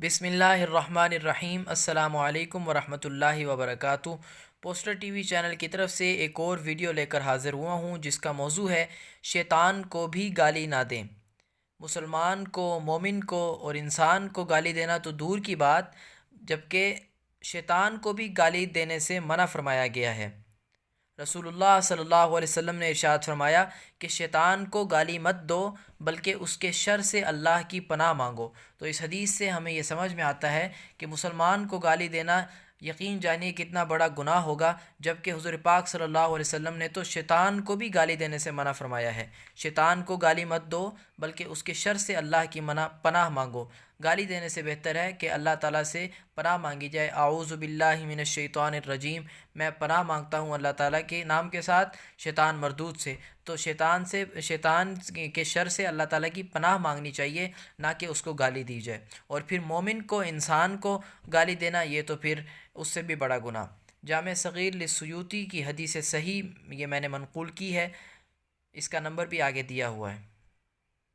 بسم اللہ الرحمن الرحیم۔ السلام علیکم ورحمۃ اللہ وبرکاتہ۔ پوسٹر ٹی وی چینل کی طرف سے ایک اور ویڈیو لے کر حاضر ہوا ہوں جس کا موضوع ہے شیطان کو بھی گالی نہ دیں۔ مسلمان کو، مومن کو اور انسان کو گالی دینا تو دور کی بات، جبکہ شیطان کو بھی گالی دینے سے منع فرمایا گیا ہے۔ رسول اللہ صلی اللہ علیہ وسلم نے ارشاد فرمایا کہ شیطان کو گالی مت دو بلکہ اس کے شر سے اللہ کی پناہ مانگو۔ تو اس حدیث سے ہمیں یہ سمجھ میں آتا ہے کہ مسلمان کو گالی دینا یقین جانیے کتنا بڑا گناہ ہوگا، جبکہ حضور پاک صلی اللہ علیہ وسلم نے تو شیطان کو بھی گالی دینے سے منع فرمایا ہے۔ شیطان کو گالی مت دو بلکہ اس کے شر سے اللہ کی پناہ مانگو۔ گالی دینے سے بہتر ہے کہ اللہ تعالیٰ سے پناہ مانگی جائے۔ اعوذ باللہ من الشیطان الرجیم، میں پناہ مانگتا ہوں اللہ تعالیٰ کے نام کے ساتھ شیطان مردود سے۔ تو شیطان کے شر سے اللہ تعالیٰ کی پناہ مانگنی چاہیے، نہ کہ اس کو گالی دی جائے۔ اور پھر مومن کو، انسان کو گالی دینا، یہ تو پھر اس سے بھی بڑا گناہ۔ جامع صغیر للسیوطی کی حدیث صحیح یہ میں نے منقول کی ہے، اس کا نمبر بھی آگے دیا ہوا ہے۔